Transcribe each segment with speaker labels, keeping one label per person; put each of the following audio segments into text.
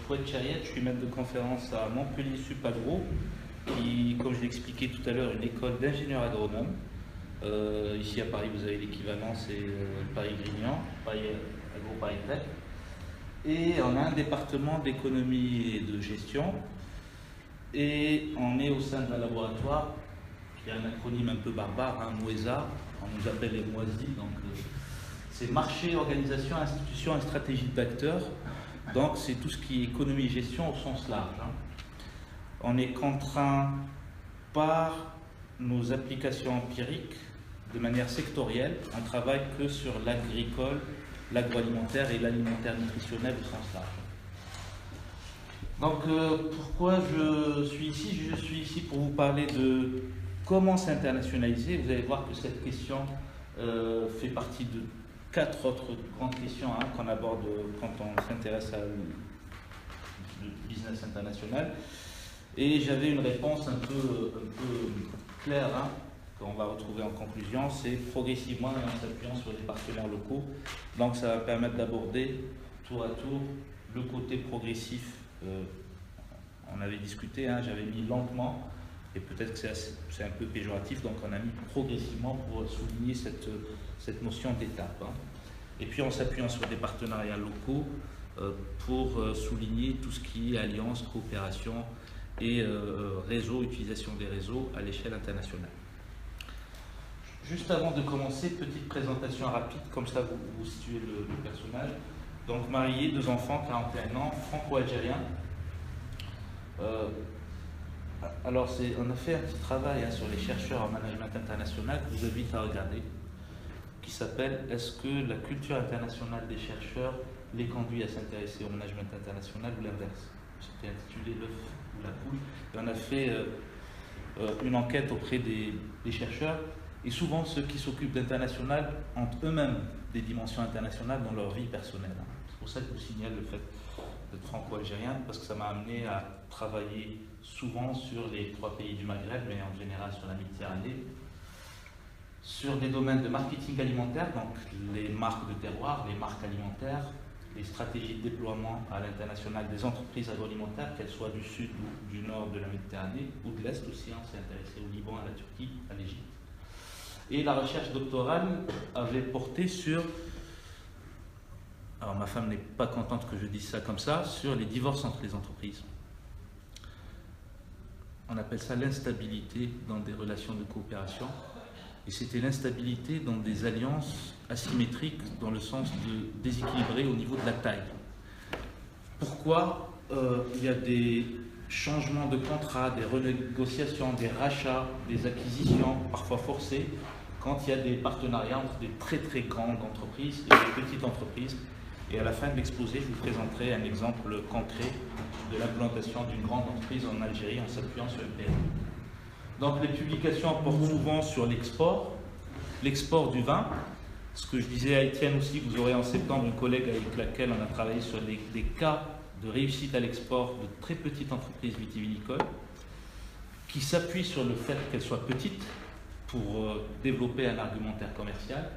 Speaker 1: Fouad Chariet, je suis maître de conférence à Montpellier Supagro, qui, comme je l'ai expliqué tout à l'heure, une école d'ingénieurs agronomes. Ici à Paris, vous avez l'équivalent, c'est Paris-Grignan, Agro-Paris Tech. Et on a un département d'économie et de gestion. Et on est au sein d'un laboratoire qui a un acronyme un peu barbare, hein, MOESA. On nous appelle les moisis. Donc, c'est marché, organisation, institution et stratégie d'acteurs. Donc, c'est tout ce qui est économie et gestion au sens large. Hein. On est contraint par nos applications empiriques de manière sectorielle. On ne travaille que sur l'agricole, l'agroalimentaire et l'alimentaire nutritionnel au sens large. Donc, pourquoi je suis ici? Je suis ici pour vous parler de comment s'internationaliser. Vous allez voir que cette question fait partie de 4 autres grandes questions hein, qu'on aborde quand on s'intéresse à le business international. Et j'avais une réponse un peu claire hein, qu'on va retrouver en conclusion, c'est progressivement et en s'appuyant sur les partenaires locaux. Donc ça va permettre d'aborder tour à tour le côté progressif. On avait discuté, hein, j'avais mis lentement, et peut-être que c'est un peu péjoratif, donc on a mis progressivement pour souligner cette notion d'étape. Hein. Et puis en s'appuyant sur des partenariats locaux pour souligner tout ce qui est alliance, coopération et réseau, utilisation des réseaux à l'échelle internationale. Juste avant de commencer, petite présentation rapide, comme ça vous situez le personnage. Donc marié, 2 enfants, 41 ans, franco-algérien. Alors on a fait un petit travail hein, sur les chercheurs en management international que je vous invite à regarder, qui s'appelle « Est-ce que la culture internationale des chercheurs les conduit à s'intéresser au management international ou l'inverse ?» C'était intitulé « L'œuf ou la poule ». Et on a fait une enquête auprès des chercheurs, et souvent ceux qui s'occupent d'international ont eux-mêmes des dimensions internationales dans leur vie personnelle. C'est pour ça que je vous signale le fait d'être franco-algérien, parce que ça m'a amené à travailler souvent sur les 3 pays du Maghreb, mais en général sur la Méditerranée, sur des domaines de marketing alimentaire, donc les marques de terroir, les marques alimentaires, les stratégies de déploiement à l'international des entreprises agroalimentaires, qu'elles soient du sud ou du nord de la Méditerranée, ou de l'est aussi, on s'est intéressé au Liban, à la Turquie, à l'Égypte. Et la recherche doctorale avait porté sur, alors ma femme n'est pas contente que je dise ça comme ça, sur les divorces entre les entreprises. On appelle ça l'instabilité dans des relations de coopération. Et c'était l'instabilité dans des alliances asymétriques dans le sens de déséquilibrer au niveau de la taille. Pourquoi il y a des changements de contrats, des renégociations, des rachats, des acquisitions, parfois forcées, quand il y a des partenariats entre des très très grandes entreprises et des petites entreprises. Et à la fin de l'exposé, je vous présenterai un exemple concret de l'implantation d'une grande entreprise en Algérie en s'appuyant sur le PME. Donc les publications portent souvent sur l'export du vin. Ce que je disais à Étienne aussi, vous aurez en septembre une collègue avec laquelle on a travaillé sur des cas de réussite à l'export de très petites entreprises vitivinicoles qui s'appuient sur le fait qu'elles soient petites pour développer un argumentaire commercial.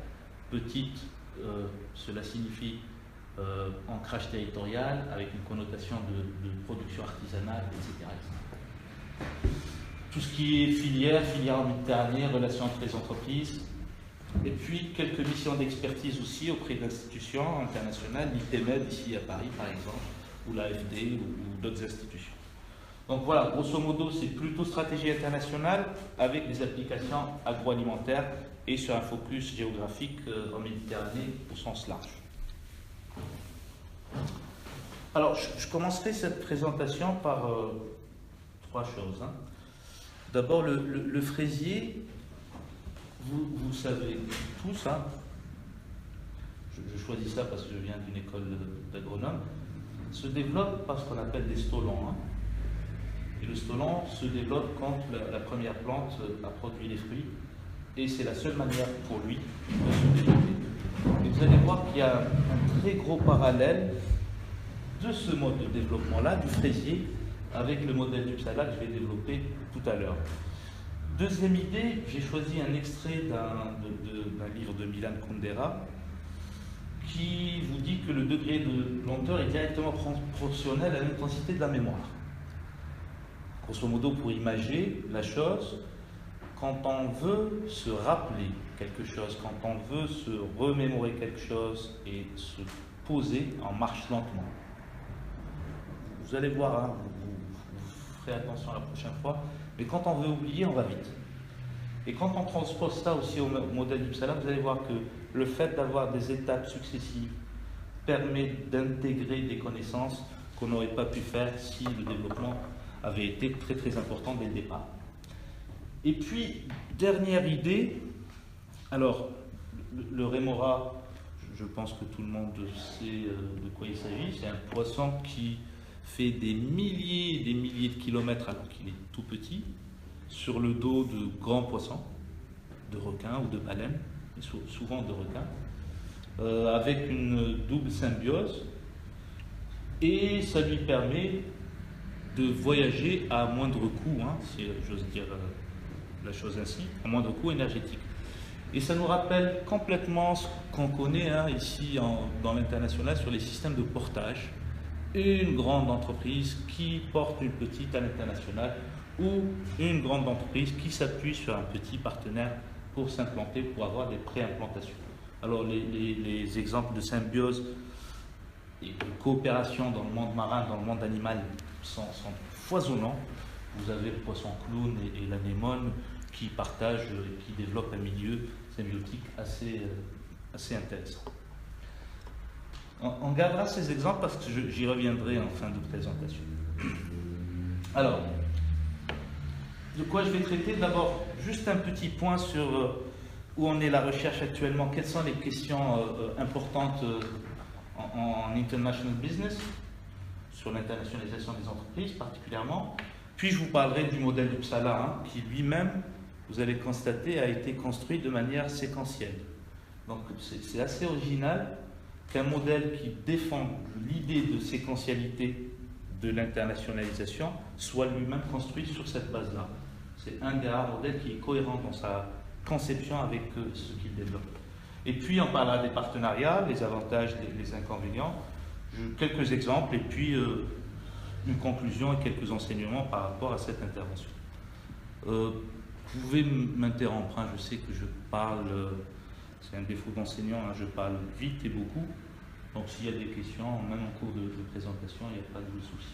Speaker 1: Petite, cela signifie ancrage territorial avec une connotation de production artisanale, etc. Tout ce qui est filière en Méditerranée, relations entre les entreprises, et puis quelques missions d'expertise aussi auprès d'institutions internationales, l'ITMED ici à Paris par exemple, ou l'AFD ou d'autres institutions. Donc voilà, grosso modo, c'est plutôt stratégie internationale avec des applications agroalimentaires et sur un focus géographique en Méditerranée au sens large. Alors, je commencerai cette présentation par 3 choses. Hein. D'abord, le fraisier, vous savez tous, hein, je choisis ça parce que je viens d'une école d'agronome, se développe par ce qu'on appelle des stolons. Hein. Et le stolon se développe quand la première plante a produit les fruits, et c'est la seule manière pour lui de se développer. Et vous allez voir qu'il y a un très gros parallèle de ce mode de développement-là, du fraisier, avec le modèle du psala que je vais développer tout à l'heure. Deuxième idée, j'ai choisi un extrait d'un livre de Milan Kundera qui vous dit que le degré de lenteur est directement proportionnel à l'intensité de la mémoire. Grosso modo, pour imager la chose, quand on veut se rappeler quelque chose, quand on veut se remémorer quelque chose et se poser en marche lentement, vous allez voir, hein, vous ferez attention la prochaine fois, mais quand on veut oublier, on va vite. Et quand on transpose ça aussi au modèle d'Uppsala, vous allez voir que le fait d'avoir des étapes successives permet d'intégrer des connaissances qu'on n'aurait pas pu faire si le développement avait été très très important dès le départ. Et puis, dernière idée, alors le rémora, je pense que tout le monde sait de quoi il s'agit, c'est un poisson qui fait des milliers et des milliers de kilomètres alors qu'il est tout petit, sur le dos de grands poissons, de requins ou de baleines, mais souvent de requins, avec une double symbiose, et ça lui permet de voyager à moindre coût, hein, si j'ose dire la chose ainsi, à moindre coût énergétique. Et ça nous rappelle complètement ce qu'on connaît hein, ici dans l'international sur les systèmes de portage. Une grande entreprise qui porte une petite à l'international ou une grande entreprise qui s'appuie sur un petit partenaire pour s'implanter, pour avoir des pré-implantations. Alors les exemples de symbiose et de coopération dans le monde marin, dans le monde animal sont foisonnants. Vous avez le poisson clown et l'anémone qui partagent et qui développent un milieu symbiotique assez intéressant. On gardera ces exemples parce que j'y reviendrai en fin de présentation. Alors, de quoi je vais traiter? D'abord, juste un petit point sur où en est la recherche actuellement, quelles sont les questions importantes en international business, sur l'internationalisation des entreprises particulièrement. Puis je vous parlerai du modèle d'Uppsala, hein, qui lui-même, vous allez constater, a été construit de manière séquentielle. Donc c'est assez original qu'un modèle qui défend l'idée de séquentialité de l'internationalisation soit lui-même construit sur cette base-là. C'est un des rares modèles qui est cohérent dans sa conception avec ce qu'il développe. Et puis on parlera des partenariats, les avantages, les inconvénients, quelques exemples et puis une conclusion et quelques enseignements par rapport à cette intervention. Vous pouvez m'interrompre, hein, je sais que je parle, c'est un défaut d'enseignant, hein, je parle vite et beaucoup, donc s'il y a des questions, même en cours de présentation, il n'y a pas de souci.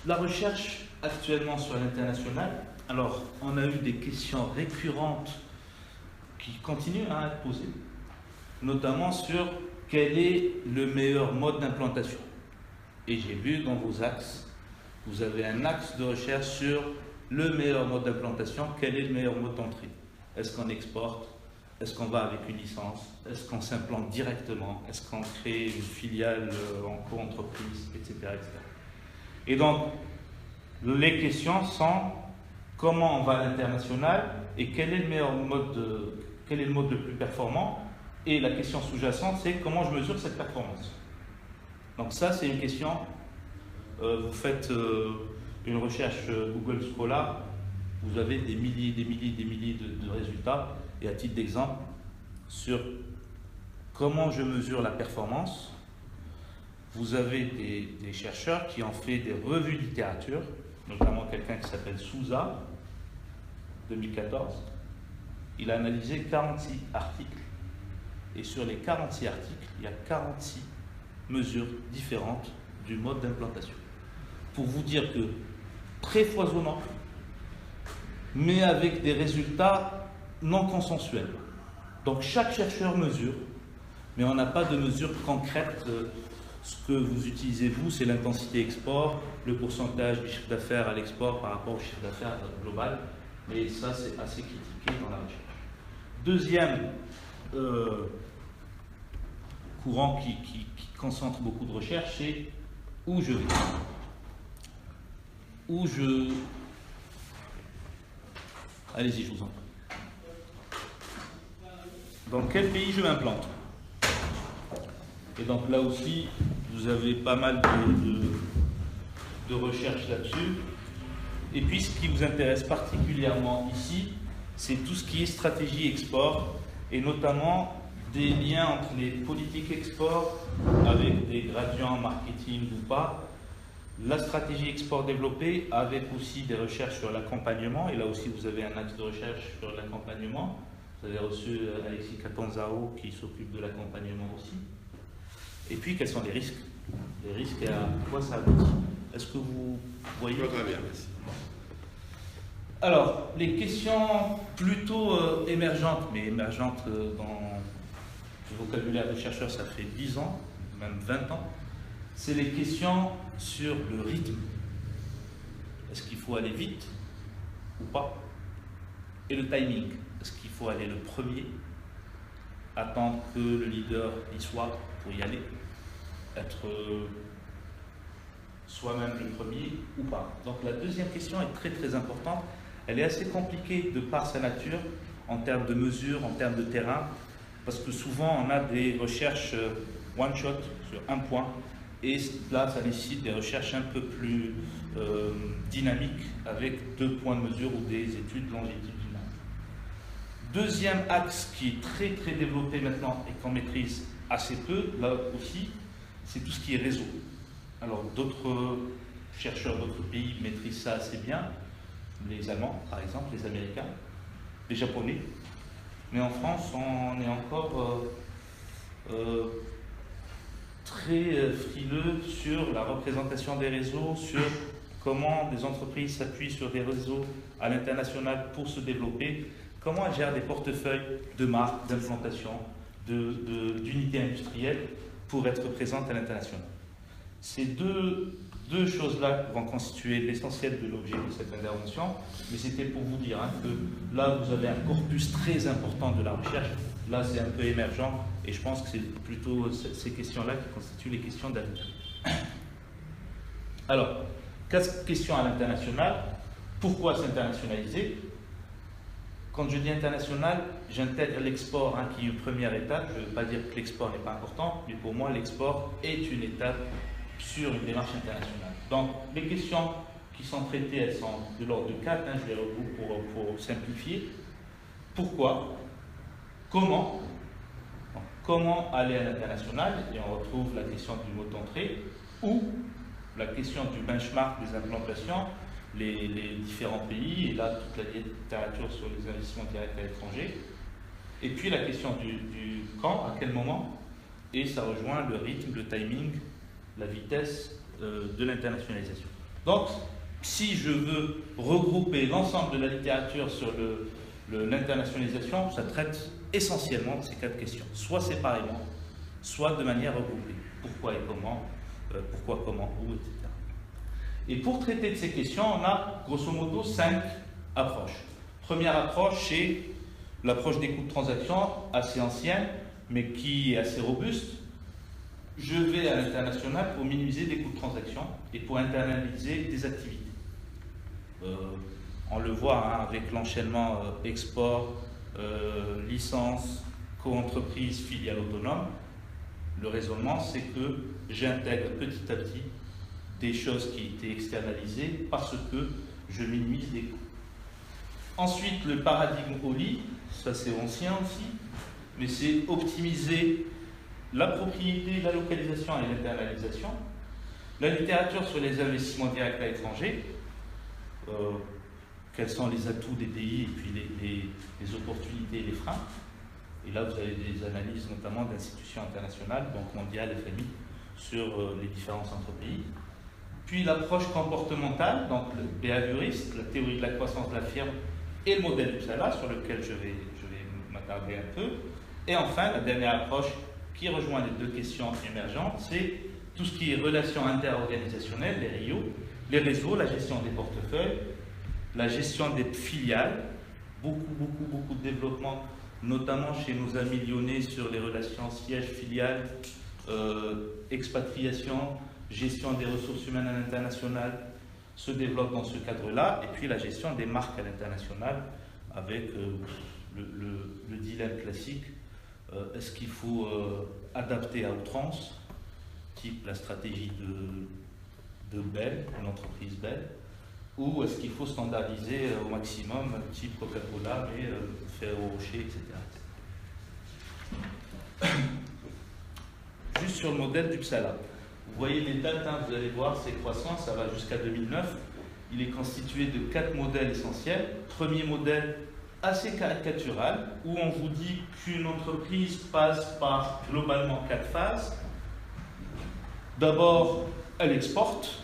Speaker 1: La recherche actuellement sur l'international, alors on a eu des questions récurrentes qui continuent à être posées, notamment sur quel est le meilleur mode d'implantation. Et j'ai vu dans vos axes, vous avez un axe de recherche sur le meilleur mode d'implantation, quel est le meilleur mode d'entrée. Est-ce qu'on exporte? Est-ce qu'on va avec une licence? Est-ce qu'on s'implante directement? Est-ce qu'on crée une filiale en co-entreprise, etc., etc. Et donc, les questions sont comment on va à l'international et quel est le meilleur mode, quel est le mode le plus performant? Et la question sous-jacente, c'est comment je mesure cette performance. Donc ça, c'est une question. Vous faites une recherche Google Scholar, vous avez des milliers de résultats. Et à titre d'exemple, sur comment je mesure la performance, vous avez des chercheurs qui ont fait des revues de littérature, notamment quelqu'un qui s'appelle Souza, 2014. Il a analysé 46 articles. Et sur les 46 articles, il y a 46 mesures différentes du mode d'implantation. Pour vous dire que très foisonnant, mais avec des résultats non consensuels. Donc chaque chercheur mesure, mais on n'a pas de mesure concrète. Ce que vous utilisez vous, c'est l'intensité export, le pourcentage du chiffre d'affaires à l'export par rapport au chiffre d'affaires global, mais ça c'est assez critiqué dans la recherche. Deuxième courant qui concentre beaucoup de recherche, c'est où je vais. Allez-y, je vous en prie. Dans quel pays je m'implante? Et donc là aussi, vous avez pas mal de recherches là-dessus. Et puis ce qui vous intéresse particulièrement ici, c'est tout ce qui est stratégie export, et notamment des liens entre les politiques export avec des gradients marketing ou pas, la stratégie export développée avec aussi des recherches sur l'accompagnement, et là aussi vous avez un axe de recherche sur l'accompagnement. Vous avez reçu Alexis Catanzaro qui s'occupe de l'accompagnement aussi. Et puis quels sont les risques? Les risques et à quoi ça aboutit? Est-ce que vous voyez?
Speaker 2: Très bien, merci.
Speaker 1: Alors, les questions plutôt émergentes, mais émergentes dans le vocabulaire des chercheurs, ça fait 10 ans, même 20 ans, c'est les questions sur le rythme. Est-ce qu'il faut aller vite ou pas? Et le timing. Est-ce qu'il faut aller le premier, attendre que le leader y soit pour y aller, être soi-même le premier ou pas? Donc la deuxième question est très très importante. Elle est assez compliquée de par sa nature, en termes de mesures, en termes de terrain, parce que souvent on a des recherches one-shot sur un point, et là ça nécessite des recherches un peu plus dynamiques, avec 2 points de mesure ou des études longitudinales. Deuxième axe qui est très très développé maintenant et qu'on maîtrise assez peu, là aussi, c'est tout ce qui est réseau. Alors d'autres chercheurs d'autres pays maîtrisent ça assez bien, les Allemands par exemple, les Américains, les Japonais, mais en France on est encore très frileux sur la représentation des réseaux, sur comment des entreprises s'appuient sur des réseaux à l'international pour se développer, comment elles gèrent des portefeuilles de marques, d'implantation, d'unités industrielles pour être présentes à l'international. Ces deux choses-là vont constituer l'essentiel de l'objet de cette intervention, mais c'était pour vous dire que là, vous avez un corpus très important de la recherche. Là, c'est un peu émergent, et je pense que c'est plutôt ces questions-là qui constituent les questions d'avenir. Alors, question à l'international. Pourquoi s'internationaliser? Quand je dis international, j'intègre l'export qui est une première étape. Je ne veux pas dire que l'export n'est pas important, mais pour moi, l'export est une étape sur une démarche internationale. Donc, les questions qui sont traitées, elles sont de l'ordre de 4, je les regroupe pour simplifier. Pourquoi? Comment? Donc, comment aller à l'international? Et on retrouve la question du mode d'entrée, ou la question du benchmark des implantations, les différents pays, et là toute la littérature sur les investissements directs à l'étranger. Et puis la question du quand, à quel moment, et ça rejoint le rythme, le timing, la vitesse de l'internationalisation. Donc, si je veux regrouper l'ensemble de la littérature sur l'internationalisation, ça traite essentiellement de ces 4 questions, soit séparément, soit de manière regroupée. Pourquoi et comment, pourquoi, comment, où, etc. Et pour traiter de ces questions, on a grosso modo 5 approches. Première approche, c'est l'approche des coûts de transaction, assez ancienne, mais qui est assez robuste. Je vais à l'international pour minimiser des coûts de transaction et pour internaliser des activités. On le voit avec l'enchaînement export, licence, co-entreprise, filiale autonome. Le raisonnement, c'est que j'intègre petit à petit des choses qui étaient externalisées parce que je minimise les coûts. Ensuite, le paradigme OLI, ça c'est ancien aussi, mais c'est optimiser la propriété, la localisation et l'internalisation. La littérature sur les investissements directs à l'étranger, quels sont les atouts des pays et puis les opportunités et les freins. Et là, vous avez des analyses notamment d'institutions internationales, Banque mondiale, FMI, sur les différents entre pays. Puis l'approche comportementale, donc le behavioriste, la théorie de la croissance de la firme et le modèle Uppsala, sur lequel je vais m'attarder un peu. Et enfin, la dernière approche qui rejoint les 2 questions émergentes, c'est tout ce qui est relations interorganisationnelles, les RIO, les réseaux, la gestion des portefeuilles, la gestion des filiales, beaucoup de développement, notamment chez nos amis lyonnais sur les relations siège-filiale, expatriation, gestion des ressources humaines à l'international, se développe dans ce cadre-là, et puis la gestion des marques à l'international, avec le dilemme classique, est-ce qu'il faut adapter à outrance, type la stratégie de Bell, une entreprise Bell, ou est-ce qu'il faut standardiser au maximum, type Coca-Cola, mais Ferrero Rocher, etc. Juste sur le modèle d'Uppsala. Vous voyez les dates, hein, vous allez voir, c'est croissant, ça va jusqu'à 2009. Il est constitué de 4 modèles essentiels. Premier modèle assez caricatural, où on vous dit qu'une entreprise passe par globalement 4 phases. D'abord, elle exporte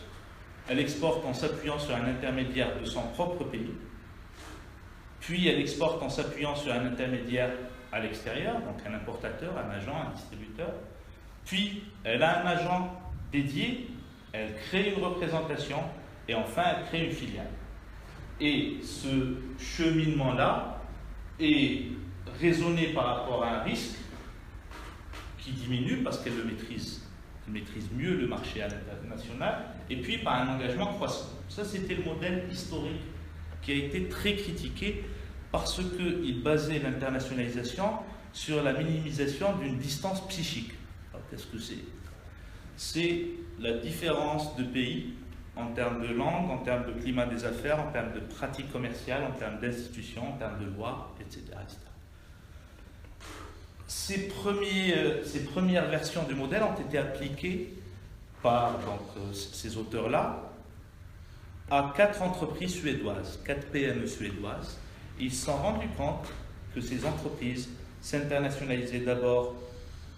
Speaker 1: en s'appuyant sur un intermédiaire de son propre pays. Puis elle exporte en s'appuyant sur un intermédiaire à l'extérieur, donc un importateur, un agent, un distributeur. Puis elle a un agent dédié, elle crée une représentation et enfin elle crée une filiale. Et ce cheminement-là est raisonné par rapport à un risque qui diminue parce qu'elle maîtrise mieux le marché à l'international, et puis par un engagement croissant. Ça, c'était le modèle historique qui a été très critiqué parce qu'il basait l'internationalisation sur la minimisation d'une distance psychique. Alors, qu'est-ce que c'est? C'est la différence de pays en termes de langue, en termes de climat des affaires, en termes de pratiques commerciales, en termes d'institutions, en termes de lois, etc. etc. Ces premières versions du modèle ont été appliquées par ces auteurs-là à 4 entreprises suédoises, 4 PME suédoises. Ils se sont rendus compte que ces entreprises s'internationalisaient d'abord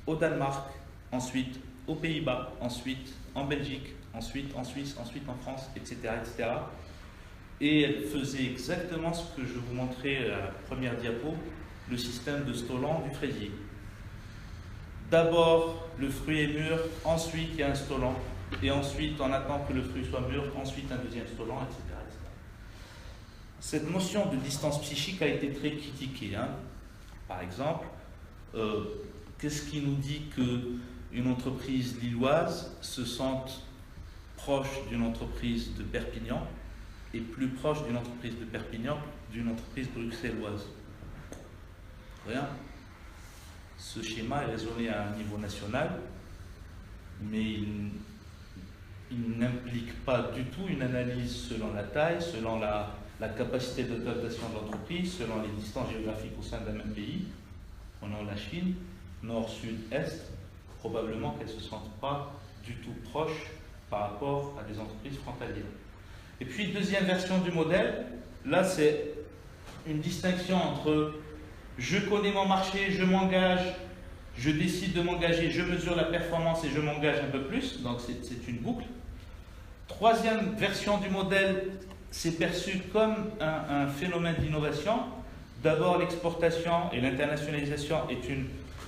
Speaker 1: au Danemark, ensuite aux Pays-Bas, ensuite en Belgique, ensuite en Suisse, ensuite en France, etc. etc. Et elles faisaient exactement ce que je vous montrais à la première diapo, le système de stolon du fraisier. D'abord, le fruit est mûr, ensuite il y a un stolon, et ensuite on attend que le fruit soit mûr, ensuite un deuxième stolon, etc. etc. Cette notion de distance psychique a été très critiquée. Hein. Par exemple, qu'est-ce qui nous dit qu'une entreprise lilloise se sente proche d'une entreprise de Perpignan et plus proche d'une entreprise de Perpignan d'une entreprise bruxelloise? Rien. Ce schéma est raisonné à un niveau national, mais il n'implique pas du tout une analyse selon la taille, selon la capacité d'adaptation de l'entreprise, selon les distances géographiques au sein d'un même pays. Prenons la Chine, nord, sud, est, probablement qu'elles ne se sentent pas du tout proches par rapport à des entreprises frontalières. Et puis, deuxième version du modèle, là c'est une distinction entre je connais mon marché, je m'engage, je décide de m'engager, je mesure la performance et je m'engage un peu plus, donc c'est une boucle. Troisième version du modèle, c'est perçu comme un phénomène d'innovation. D'abord, l'exportation et l'internationalisation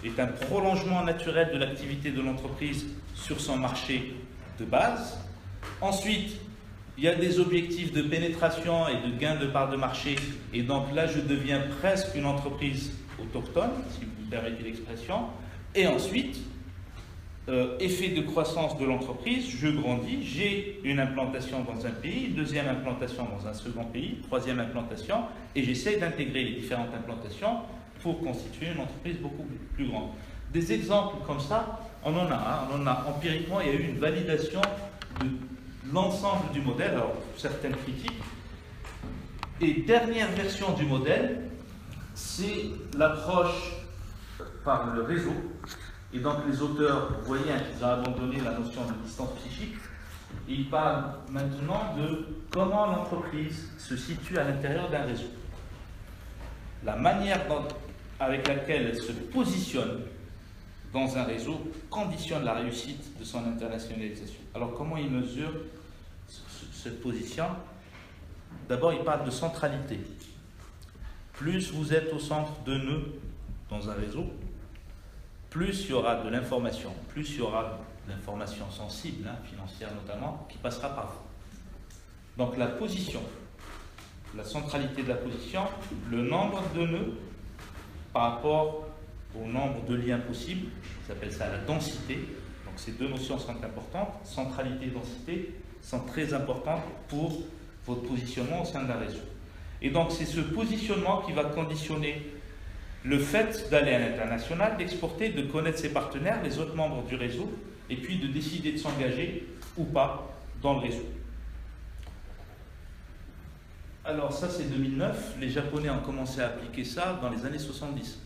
Speaker 1: est un prolongement naturel de l'activité de l'entreprise sur son marché de base. Ensuite, il y a des objectifs de pénétration et de gain de part de marché, et donc là, je deviens presque une entreprise autochtone, si vous me permettez l'expression. Et ensuite, effet de croissance de l'entreprise, je grandis, j'ai une implantation dans un pays, deuxième implantation dans un second pays, troisième implantation, et j'essaie d'intégrer les différentes implantations pour constituer une entreprise beaucoup plus grande. Des exemples comme ça, on en a empiriquement, il y a eu une validation de l'ensemble du modèle, alors certaines critiques. Et dernière version du modèle, c'est l'approche par le réseau. Et donc les auteurs, vous voyez, hein, ils ont abandonné la notion de distance psychique. Et ils parlent maintenant de comment l'entreprise se situe à l'intérieur d'un réseau. La manière avec laquelle elle se positionne dans un réseau conditionne la réussite de son internationalisation. Alors comment ils mesurent cette position? D'abord, ils parlent de centralité. Plus vous êtes au centre de nœuds dans un réseau, plus il y aura de l'information, plus il y aura de l'information sensible, hein, financière notamment, qui passera par vous. Donc la position, la centralité de la position, le nombre de nœuds par rapport au nombre de liens possibles, ça s'appelle ça la densité. Donc ces deux notions sont importantes, centralité et densité sont très importantes pour votre positionnement au sein d'un réseau. Et donc c'est ce positionnement qui va conditionner le fait d'aller à l'international, d'exporter, de connaître ses partenaires, les autres membres du réseau, et puis de décider de s'engager ou pas dans le réseau. Alors ça c'est 2009, les Japonais ont commencé à appliquer ça dans les années 70.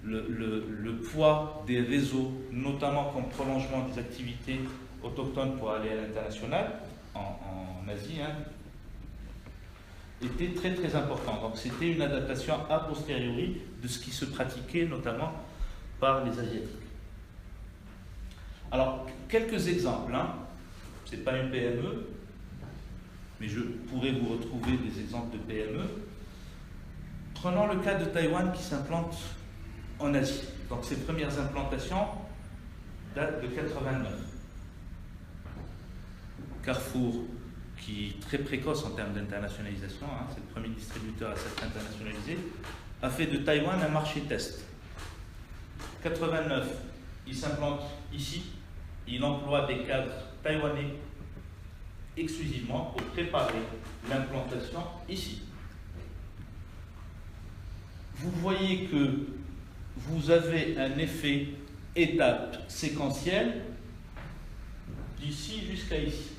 Speaker 1: Le poids des réseaux, notamment comme prolongement des activités autochtones pour aller à l'international, en Asie, hein, était très très important. Donc c'était une adaptation a posteriori de ce qui se pratiquait notamment par les Asiatiques. Alors, quelques exemples, hein. Ce n'est pas une PME, mais je pourrais vous retrouver des exemples de PME. Prenons le cas de Taïwan qui s'implante en Asie. Donc ses premières implantations datent de 89. Carrefour, qui est très précoce en termes d'internationalisation, hein, c'est le premier distributeur à s'être internationalisé, a fait de Taïwan un marché test. 89, il s'implante ici, il emploie des cadres taïwanais exclusivement pour préparer l'implantation ici. Vous voyez que vous avez un effet étape séquentielle d'ici jusqu'à ici.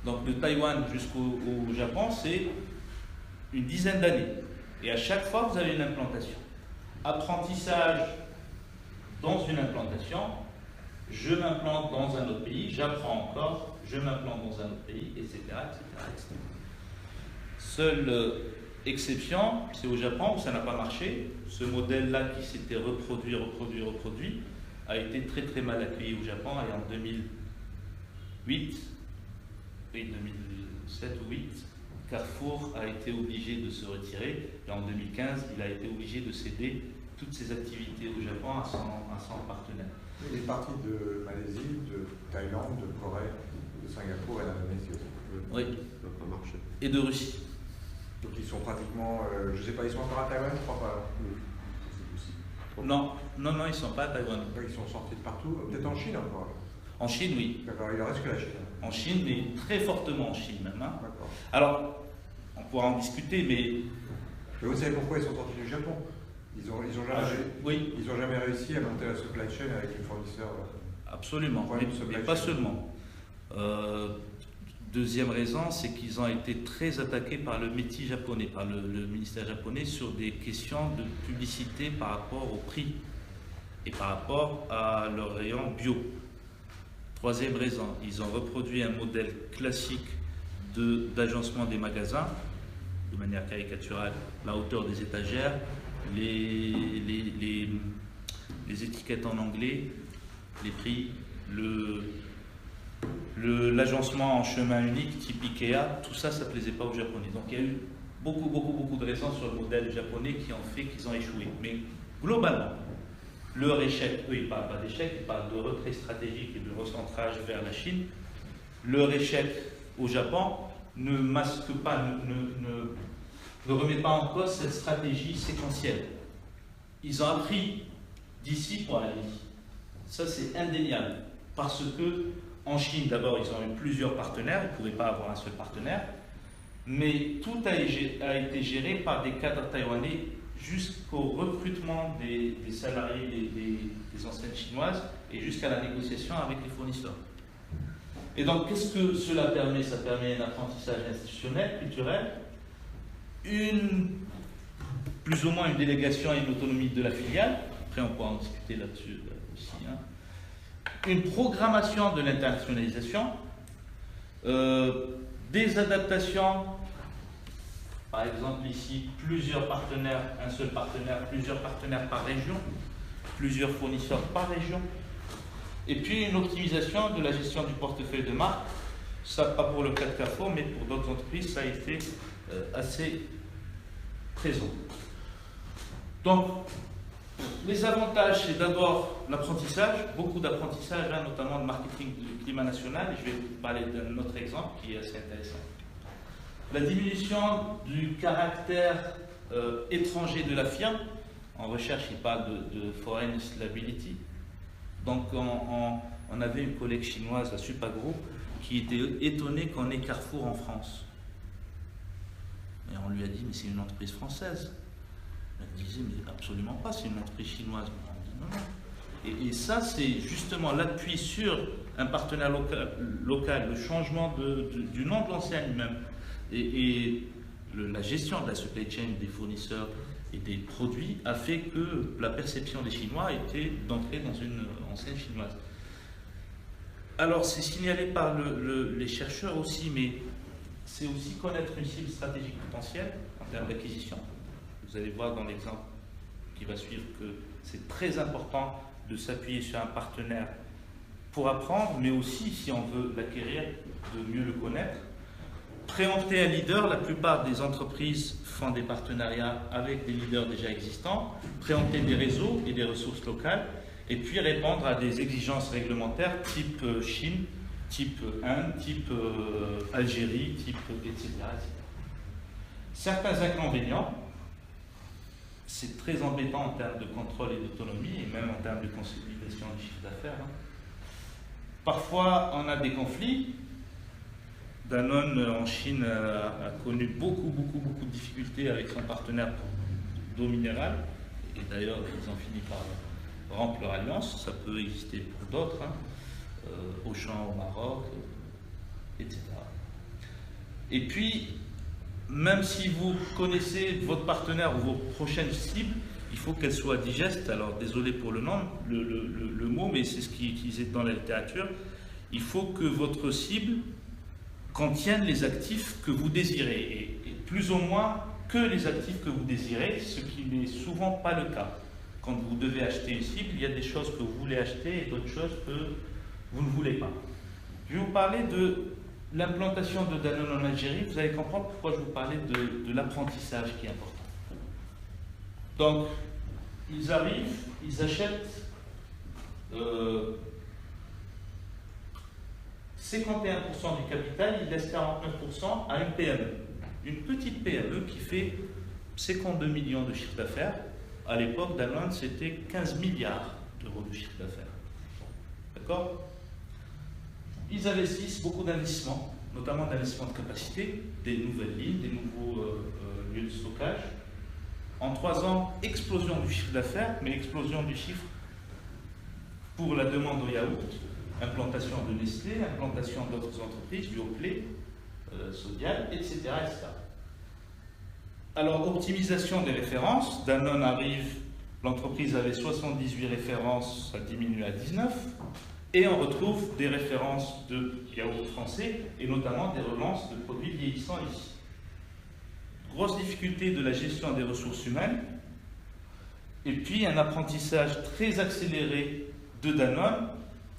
Speaker 1: Donc de Taïwan jusqu'au Japon, c'est une dizaine d'années. Et à chaque fois, vous avez une implantation. Apprentissage dans une implantation, je m'implante dans un autre pays, j'apprends encore, je m'implante dans un autre pays, etc. etc. Seule exception, c'est au Japon où ça n'a pas marché. Ce modèle-là qui s'était reproduit, a été très très mal accueilli au Japon et en 2008, 2007 ou 2008, Carrefour a été obligé de se retirer et en 2015, il a été obligé de céder toutes ses activités au Japon à son partenaire.
Speaker 2: Il est parti de Malaisie, de Thaïlande, de Corée, de Singapour et d'Indonésie aussi.
Speaker 1: Oui.
Speaker 3: Marché.
Speaker 1: Et de Russie.
Speaker 2: Donc ils sont pratiquement, je ne sais pas, ils sont encore à Taïwan, je crois pas.
Speaker 1: Non, ils ne sont pas à Taïwan.
Speaker 2: Ils sont sortis de partout, peut-être en Chine encore.
Speaker 1: En Chine, oui.
Speaker 2: D'accord, il ne reste que la Chine.
Speaker 1: En Chine, mais très fortement en Chine même. Hein.
Speaker 2: D'accord.
Speaker 1: Alors, on pourra en discuter, mais...
Speaker 2: Mais vous savez pourquoi ils sont sortis du Japon? Ils ont jamais réussi à monter la supply chain avec les fournisseurs.
Speaker 1: Absolument, mais pas seulement. Deuxième raison, c'est qu'ils ont été très attaqués par le métis japonais, par le ministère japonais, sur des questions de publicité par rapport au prix et par rapport à leur rayon bio. Troisième raison, ils ont reproduit un modèle classique d'agencement des magasins, de manière caricaturale, la hauteur des étagères, les étiquettes en anglais, les prix, l'agencement en chemin unique, type Ikea, tout ça, ça ne plaisait pas aux Japonais. Donc il y a eu beaucoup de raisons sur le modèle japonais qui ont fait qu'ils ont échoué. Mais globalement, leur échec, eux ils ne parlent pas d'échec, ils parlent de retrait stratégique et de recentrage vers la Chine. Leur échec au Japon ne masque pas, ne remet pas en cause cette stratégie séquentielle. Ils ont appris d'ici pour aller ici. Ça c'est indéniable. Parce que en Chine, d'abord, ils ont eu plusieurs partenaires, ils ne pouvaient pas avoir un seul partenaire, mais tout a été géré par des cadres taïwanais jusqu'au recrutement des salariés des enseignes chinoises et jusqu'à la négociation avec les fournisseurs. Et donc, qu'est-ce que cela permet? Ça permet un apprentissage institutionnel, culturel, plus ou moins une délégation et une autonomie de la filiale. Après, on pourra en discuter là-dessus aussi. Hein. Une programmation de l'internationalisation, des adaptations, par exemple ici, plusieurs partenaires, un seul partenaire, plusieurs partenaires par région, plusieurs fournisseurs par région, et puis une optimisation de la gestion du portefeuille de marque, ça pas pour le cas de Carrefour, mais pour d'autres entreprises, ça a été assez présent. Donc, les avantages, c'est d'abord l'apprentissage, beaucoup d'apprentissage, hein, notamment de marketing du climat national, et je vais vous parler d'un autre exemple qui est assez intéressant. La diminution du caractère étranger de la firme, en recherche, il parle de foreign liability. Donc on avait une collègue chinoise, la Supagro, qui était étonnée qu'on ait Carrefour en Et on lui a dit, mais c'est une entreprise française. Elle disait, mais absolument pas, c'est une entreprise chinoise. On dit, non, non. Et ça, c'est justement l'appui sur un partenaire local, le changement du nom de l'enseigne même, et la gestion de la supply chain des fournisseurs et des produits a fait que la perception des Chinois était d'entrer dans une enseigne chinoise. Alors, c'est signalé par les chercheurs aussi, mais c'est aussi connaître une cible stratégique potentielle en termes d'acquisition. Vous allez voir dans l'exemple qui va suivre que c'est très important de s'appuyer sur un partenaire pour apprendre, mais aussi, si on veut l'acquérir, de mieux le connaître. Préempter un leader, la plupart des entreprises font des partenariats avec des leaders déjà existants, préempter des réseaux et des ressources locales, et puis répondre à des exigences réglementaires type Chine, type Inde, type Algérie, type etc. Certains inconvénients, c'est très embêtant en termes de contrôle et d'autonomie, et même en termes de consolidation du chiffre d'affaires. Parfois, on a des conflits. Danone en Chine a connu beaucoup de difficultés avec son partenaire d'eau minérale, et d'ailleurs, ils ont fini par rompre leur alliance. Ça peut exister pour d'autres, Auchan au Maroc, etc. Et puis, même si vous connaissez votre partenaire ou vos prochaines cibles, il faut qu'elles soient digestes. Alors, désolé pour le nom, le mot, mais c'est ce qui est utilisé dans la littérature. Il faut que votre cible contienne les actifs que vous désirez, et plus ou moins que les actifs que vous désirez, ce qui n'est souvent pas le cas. Quand vous devez acheter une cible, il y a des choses que vous voulez acheter et d'autres choses que vous ne voulez pas. Je vais vous parler de l'implantation de Danone en Algérie. Vous allez comprendre pourquoi je vous parlais de l'apprentissage qui est important. Donc, ils arrivent, ils achètent 51% du capital, ils laissent 49% à une PME. Une petite PME qui fait 52 millions de chiffre d'affaires. À l'époque, Danone, c'était 15 milliards d'euros de chiffre d'affaires. D'accord? Ils investissent beaucoup d'investissements, notamment d'investissements de capacité, des nouvelles lignes, des nouveaux lieux de stockage. En 3 ans, explosion du chiffre d'affaires, mais explosion du chiffre pour la demande au yaourt, implantation de Nestlé, implantation d'autres entreprises, Yoplait, Sodial, etc., etc. Alors, optimisation des références. Danone arrive, l'entreprise avait 78 références, ça diminue à 19. Et on retrouve des références de yaourt français, et notamment des relances de produits vieillissants ici. Grosse difficulté de la gestion des ressources humaines, et puis un apprentissage très accéléré de Danone,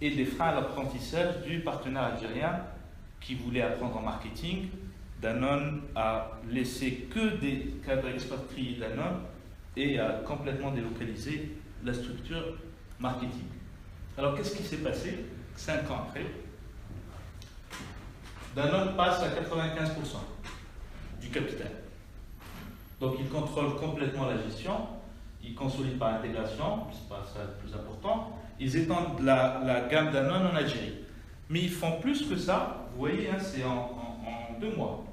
Speaker 1: et des freins à l'apprentissage du partenaire algérien qui voulait apprendre en marketing. Danone a laissé que des cadres expatriés Danone et a complètement délocalisé la structure marketing. Alors qu'est-ce qui s'est passé 5 ans après? Danone passe à 95% du capital. Donc il contrôle complètement la gestion, il consolide par intégration, c'est pas ça le plus important. Ils étendent la gamme Danone en Algérie. Mais ils font plus que ça, vous voyez, hein, c'est en 2 mois.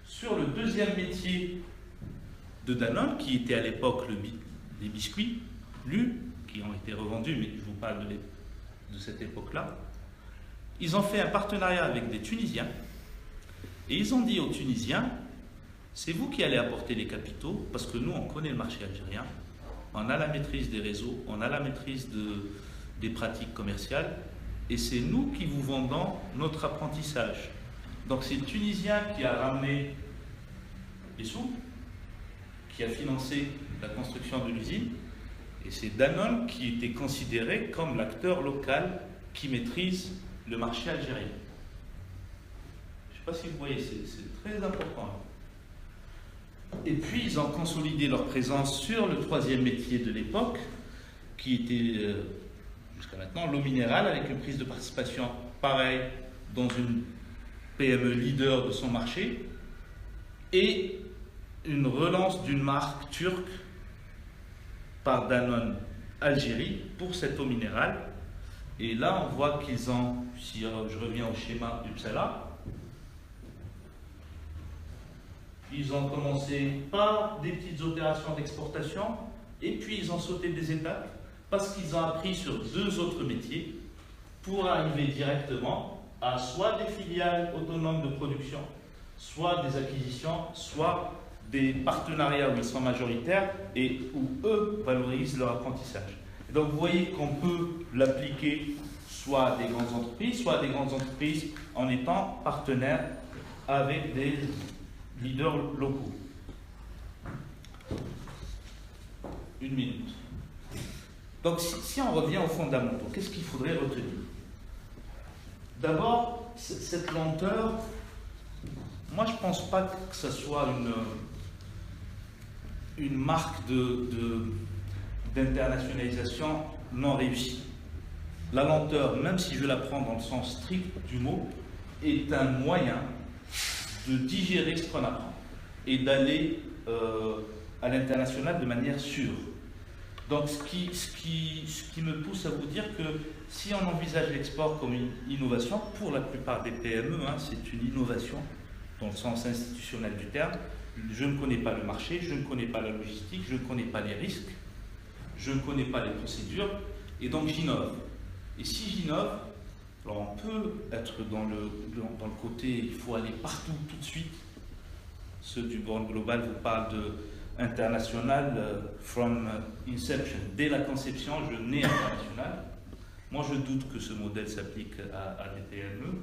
Speaker 1: Sur le deuxième métier de Danone, qui était à l'époque les biscuits, LU, qui ont été revendus, mais je vous parle de cette époque-là, ils ont fait un partenariat avec des Tunisiens, et ils ont dit aux Tunisiens, c'est vous qui allez apporter les capitaux, parce que nous, on connaît le marché algérien, on a la maîtrise des réseaux, on a la maîtrise des pratiques commerciales, et c'est nous qui vous vendons notre apprentissage. Donc c'est le Tunisien qui a ramené les sous, qui a financé la construction de l'usine, et c'est Danone qui était considéré comme l'acteur local qui maîtrise le marché algérien. Je ne sais pas si vous voyez, c'est très important. Et puis ils ont consolidé leur présence sur le 3e métier de l'époque, qui était jusqu'à maintenant l'eau minérale, avec une prise de participation pareille dans une PME leader de son marché, et une relance d'une marque turque par Danone Algérie pour cette eau minérale. Et là, on voit qu'ils ont, si je reviens au schéma Uppsala, ils ont commencé par des petites opérations d'exportation, et puis ils ont sauté des étapes parce qu'ils ont appris sur 2 autres métiers pour arriver directement à soit des filiales autonomes de production, soit des acquisitions, soit des partenariats où ils sont majoritaires et où eux valorisent leur apprentissage. Et donc vous voyez qu'on peut l'appliquer soit à des grandes entreprises, soit à des grandes entreprises en étant partenaires avec des leaders locaux. Une minute. Donc si on revient aux fondamentaux, qu'est-ce qu'il faudrait retenir? D'abord, cette lenteur, moi je ne pense pas que ce soit une marque d'internationalisation non réussie. La lenteur, même si je la prends dans le sens strict du mot, est un moyen de digérer ce qu'on apprend et d'aller à l'international de manière sûre. Donc ce qui me pousse à vous dire que si on envisage l'export comme une innovation, pour la plupart des PME, c'est une innovation dans le sens institutionnel du terme. Je ne connais pas le marché, je ne connais pas la logistique, je ne connais pas les risques, je ne connais pas les procédures, et donc j'innove. Et si j'innove, alors on peut être dans le côté, il faut aller partout tout de suite. Ceux du Born Global vous parlent de international from inception. Dès la conception, je nais international. Moi, je doute que ce modèle s'applique à des PME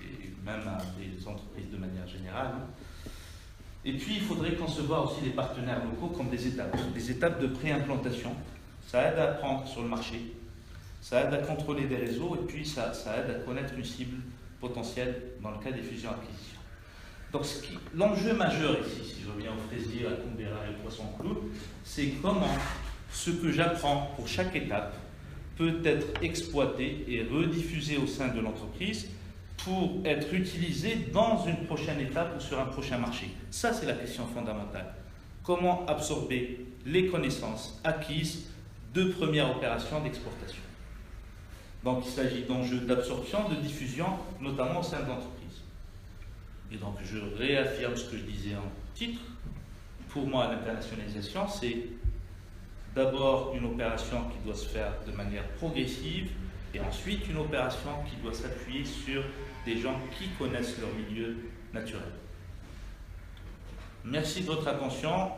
Speaker 1: et même à des entreprises de manière générale. Et puis, il faudrait concevoir aussi les partenaires locaux comme des étapes de pré-implantation. Ça aide à apprendre sur le marché, ça aide à contrôler des réseaux et puis ça aide à connaître une cible potentielle dans le cas des fusions-acquisitions. Donc, l'enjeu majeur ici, si je reviens au fraisier, à Coumbera et au poisson-clou, c'est comment ce que j'apprends pour chaque étape peut être exploité et rediffusé au sein de l'entreprise pour être utilisé dans une prochaine étape ou sur un prochain marché. Ça, c'est la question fondamentale. Comment absorber les connaissances acquises de première opération d'exportation. Donc, il s'agit d'enjeux d'absorption, de diffusion, notamment au sein de l'entreprise. Et donc, je réaffirme ce que je disais en titre. Pour moi, l'internationalisation, c'est d'abord une opération qui doit se faire de manière progressive et ensuite une opération qui doit s'appuyer sur des gens qui connaissent leur milieu naturel. Merci de votre attention.